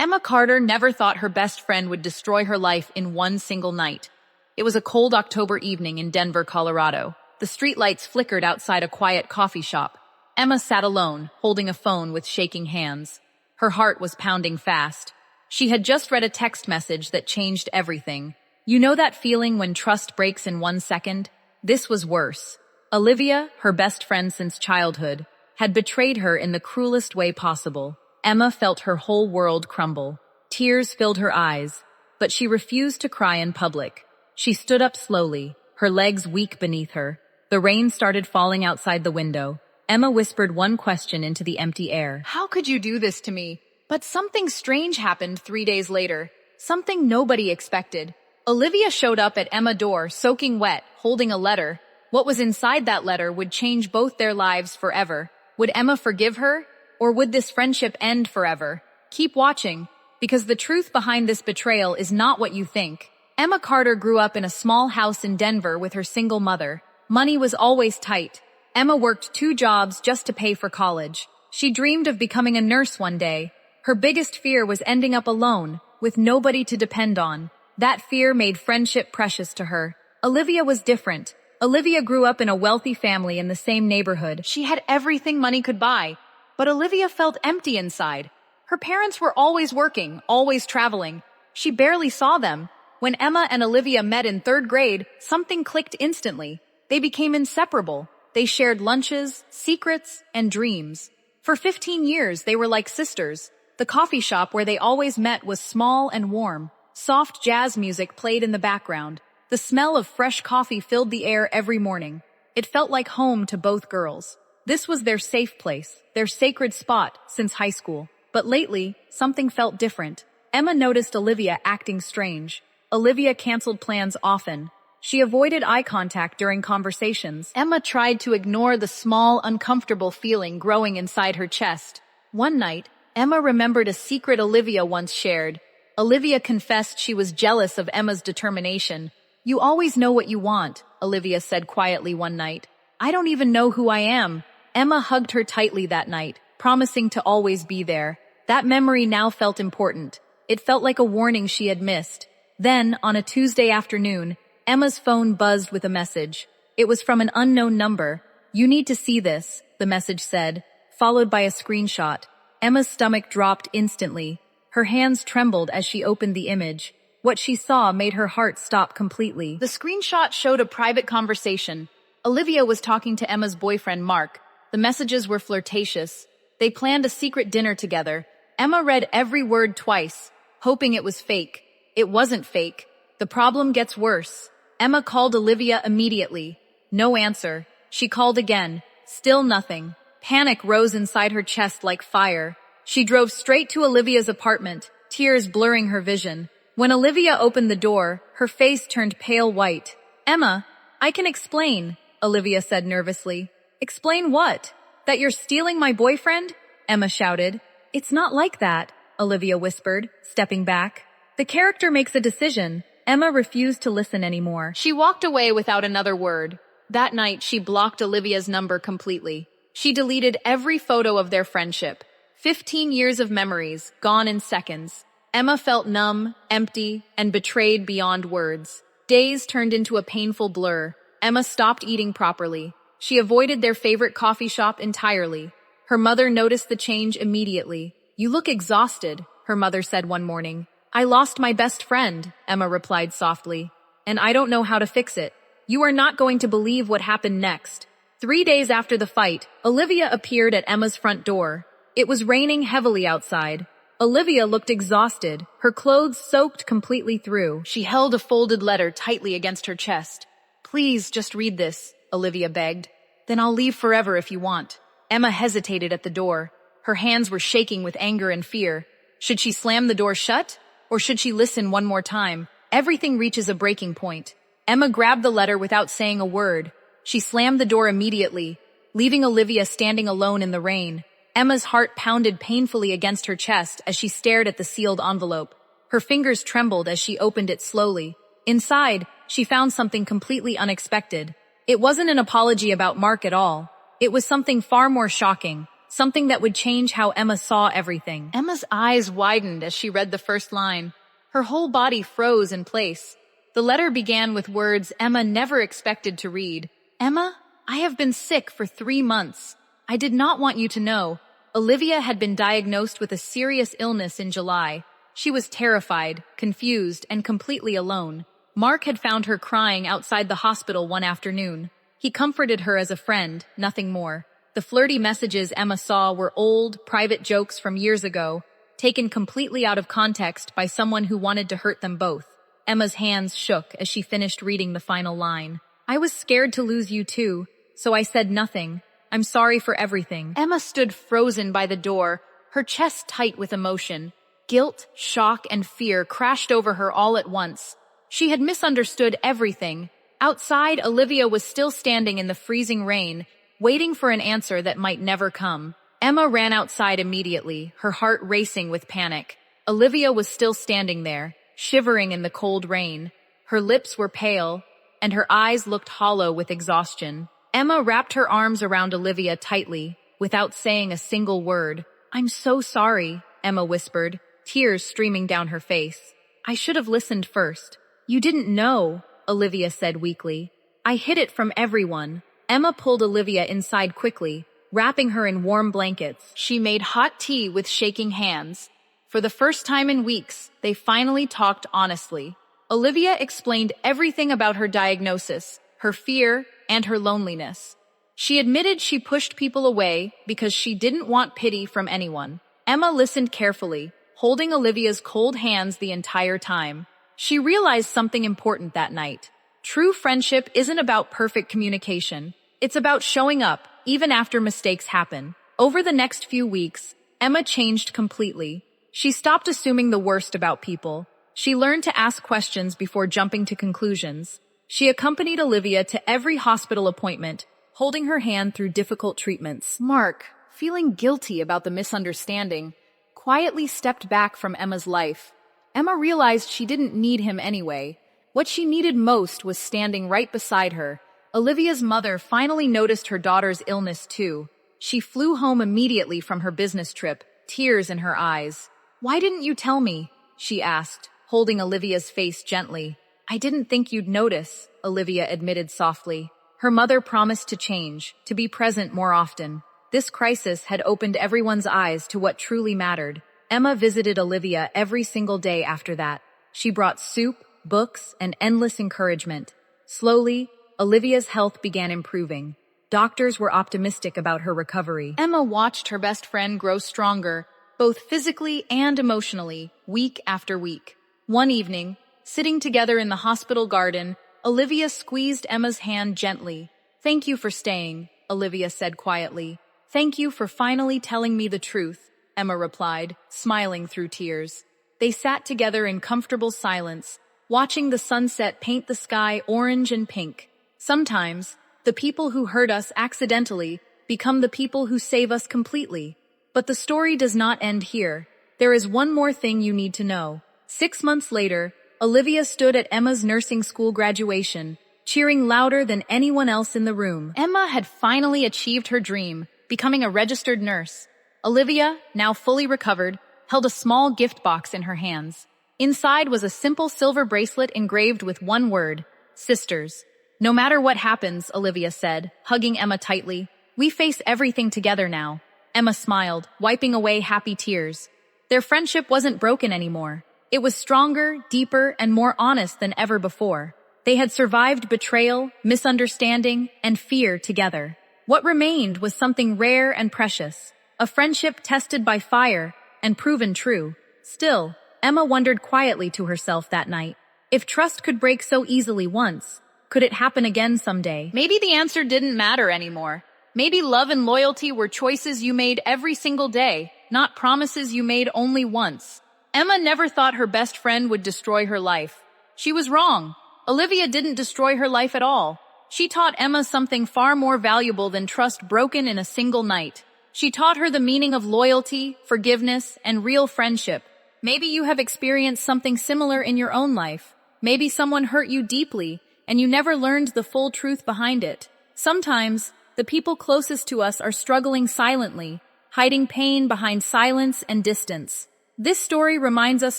Emma Carter never thought her best friend would destroy her life in one single night. It was a cold October evening in Denver, Colorado. The streetlights flickered outside a quiet coffee shop. Emma sat alone, holding a phone with shaking hands. Her heart was pounding fast. She had just read a text message that changed everything. You know that feeling when trust breaks in 1 second? This was worse. Olivia, her best friend since childhood, had betrayed her in the cruelest way possible. Emma felt her whole world crumble. Tears filled her eyes, but she refused to cry in public. She stood up slowly, her legs weak beneath her. The rain started falling outside the window. Emma whispered one question into the empty air. How could you do this to me? But something strange happened 3 days later. Something nobody expected. Olivia showed up at Emma's door, soaking wet, holding a letter. What was inside that letter would change both their lives forever. Would Emma forgive her? Or would this friendship end forever? Keep watching, because the truth behind this betrayal is not what you think. Emma Carter grew up in a small house in Denver with her single mother. Money was always tight. Emma worked 2 jobs just to pay for college. She dreamed of becoming a nurse one day. Her biggest fear was ending up alone, with nobody to depend on. That fear made friendship precious to her. Olivia was different. Olivia grew up in a wealthy family in the same neighborhood. She had everything money could buy. But Olivia felt empty inside. Her parents were always working, always traveling. She barely saw them. When Emma and Olivia met in 3rd grade, something clicked instantly. They became inseparable. They shared lunches, secrets, and dreams. For 15 years, they were like sisters. The coffee shop where they always met was small and warm. Soft jazz music played in the background. The smell of fresh coffee filled the air every morning. It felt like home to both girls. This was their safe place, their sacred spot since high school. But lately, something felt different. Emma noticed Olivia acting strange. Olivia canceled plans often. She avoided eye contact during conversations. Emma tried to ignore the small, uncomfortable feeling growing inside her chest. One night, Emma remembered a secret Olivia once shared. Olivia confessed she was jealous of Emma's determination. "You always know what you want," Olivia said quietly one night. "I don't even know who I am." Emma hugged her tightly that night, promising to always be there. That memory now felt important. It felt like a warning she had missed. Then, on a Tuesday afternoon, Emma's phone buzzed with a message. It was from an unknown number. "You need to see this," the message said, followed by a screenshot. Emma's stomach dropped instantly. Her hands trembled as she opened the image. What she saw made her heart stop completely. The screenshot showed a private conversation. Olivia was talking to Emma's boyfriend, Mark. The messages were flirtatious. They planned a secret dinner together. Emma read every word twice, hoping it was fake. It wasn't fake. The problem gets worse. Emma called Olivia immediately. No answer. She called again. Still nothing. Panic rose inside her chest like fire. She drove straight to Olivia's apartment, tears blurring her vision. When Olivia opened the door, her face turned pale white. "Emma, I can explain," Olivia said nervously. "Explain what? That you're stealing my boyfriend?" Emma shouted. "It's not like that," Olivia whispered, stepping back. "The character makes a decision." Emma refused to listen anymore. She walked away without another word. That night, she blocked Olivia's number completely. She deleted every photo of their friendship. 15 years of memories, gone in seconds. Emma felt numb, empty, and betrayed beyond words. Days turned into a painful blur. Emma stopped eating properly. She avoided their favorite coffee shop entirely. Her mother noticed the change immediately. "You look exhausted," her mother said one morning. "I lost my best friend," Emma replied softly. "And I don't know how to fix it. You are not going to believe what happened next." 3 days after the fight, Olivia appeared at Emma's front door. It was raining heavily outside. Olivia looked exhausted, her clothes soaked completely through. She held a folded letter tightly against her chest. "Please, just read this," Olivia begged. "Then I'll leave forever if you want." Emma hesitated at the door. Her hands were shaking with anger and fear. Should she slam the door shut? Or should she listen one more time? Everything reaches a breaking point. Emma grabbed the letter without saying a word. She slammed the door immediately, leaving Olivia standing alone in the rain. Emma's heart pounded painfully against her chest as she stared at the sealed envelope. Her fingers trembled as she opened it slowly. Inside, she found something completely unexpected. It wasn't an apology about Mark at all. It was something far more shocking. something that would change how Emma saw everything. Emma's eyes widened as she read the first line. Her whole body froze in place. The letter began with words Emma never expected to read. Emma, I have been sick for 3 months. I did not want you to know. Olivia had been diagnosed with a serious illness in July. She was terrified, confused, and completely alone. Mark had found her crying outside the hospital one afternoon. He comforted her as a friend, nothing more. The flirty messages Emma saw were old, private jokes from years ago, taken completely out of context by someone who wanted to hurt them both. Emma's hands shook as she finished reading the final line. I was scared to lose you too, so I said nothing. I'm sorry for everything. Emma stood frozen by the door, her chest tight with emotion. Guilt, shock, and fear crashed over her all at once. She had misunderstood everything. Outside, Olivia was still standing in the freezing rain, waiting for an answer that might never come. Emma ran outside immediately, her heart racing with panic. Olivia was still standing there, shivering in the cold rain. Her lips were pale, and her eyes looked hollow with exhaustion. Emma wrapped her arms around Olivia tightly, without saying a single word. I'm so sorry, Emma whispered, tears streaming down her face. I should have listened first. You didn't know, Olivia said weakly. I hid it from everyone. Emma pulled Olivia inside quickly, wrapping her in warm blankets. She made hot tea with shaking hands. For the first time in weeks, they finally talked honestly. Olivia explained everything about her diagnosis, her fear, and her loneliness. She admitted she pushed people away because she didn't want pity from anyone. Emma listened carefully, holding Olivia's cold hands the entire time. She realized something important that night. True friendship isn't about perfect communication. It's about showing up, even after mistakes happen. Over the next few weeks, Emma changed completely. She stopped assuming the worst about people. She learned to ask questions before jumping to conclusions. She accompanied Olivia to every hospital appointment, holding her hand through difficult treatments. Mark, feeling guilty about the misunderstanding, quietly stepped back from Emma's life. Emma realized she didn't need him anyway. What she needed most was standing right beside her. Olivia's mother finally noticed her daughter's illness too. She flew home immediately from her business trip, tears in her eyes. Why didn't you tell me? She asked, holding Olivia's face gently. I didn't think you'd notice, Olivia admitted softly. Her mother promised to change, to be present more often. This crisis had opened everyone's eyes to what truly mattered. Emma visited Olivia every single day after that. She brought soup, books, and endless encouragement. Slowly, Olivia's health began improving. Doctors were optimistic about her recovery. Emma watched her best friend grow stronger, both physically and emotionally, week after week. One evening, sitting together in the hospital garden, Olivia squeezed Emma's hand gently. Thank you for staying, Olivia said quietly. Thank you for finally telling me the truth, Emma replied, smiling through tears. They sat together in comfortable silence, watching the sunset paint the sky orange and pink. Sometimes, the people who hurt us accidentally become the people who save us completely. But the story does not end here. There is one more thing you need to know. 6 months later, Olivia stood at Emma's nursing school graduation, cheering louder than anyone else in the room. Emma had finally achieved her dream, becoming a registered nurse. Olivia, now fully recovered, held a small gift box in her hands. Inside was a simple silver bracelet engraved with one word, sisters. No matter what happens, Olivia said, hugging Emma tightly, we face everything together now. Emma smiled, wiping away happy tears. Their friendship wasn't broken anymore. It was stronger, deeper, and more honest than ever before. They had survived betrayal, misunderstanding, and fear together. What remained was something rare and precious, a friendship tested by fire and proven true. Still, Emma wondered quietly to herself that night, if trust could break so easily once, could it happen again someday? Maybe the answer didn't matter anymore. Maybe love and loyalty were choices you made every single day, not promises you made only once. Emma never thought her best friend would destroy her life. She was wrong. Olivia didn't destroy her life at all. She taught Emma something far more valuable than trust broken in a single night. She taught her the meaning of loyalty, forgiveness, and real friendship. Maybe you have experienced something similar in your own life. Maybe someone hurt you deeply, and you never learned the full truth behind it. Sometimes, the people closest to us are struggling silently, hiding pain behind silence and distance. This story reminds us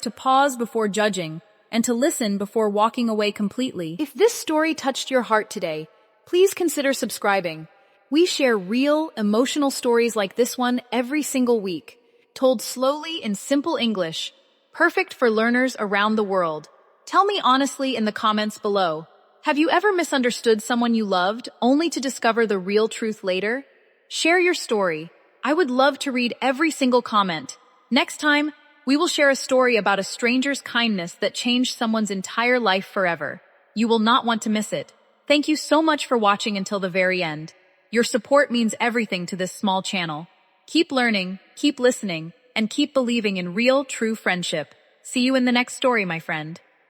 to pause before judging and to listen before walking away completely. If this story touched your heart today, please consider subscribing. We share real, emotional stories like this one every single week, told slowly in simple English, perfect for learners around the world. Tell me honestly in the comments below, have you ever misunderstood someone you loved only to discover the real truth later? Share your story. I would love to read every single comment. Next time, we will share a story about a stranger's kindness that changed someone's entire life forever. You will not want to miss it. Thank you so much for watching until the very end. Your support means everything to this small channel. Keep learning, keep listening, and keep believing in real, true friendship. See you in the next story, my friend.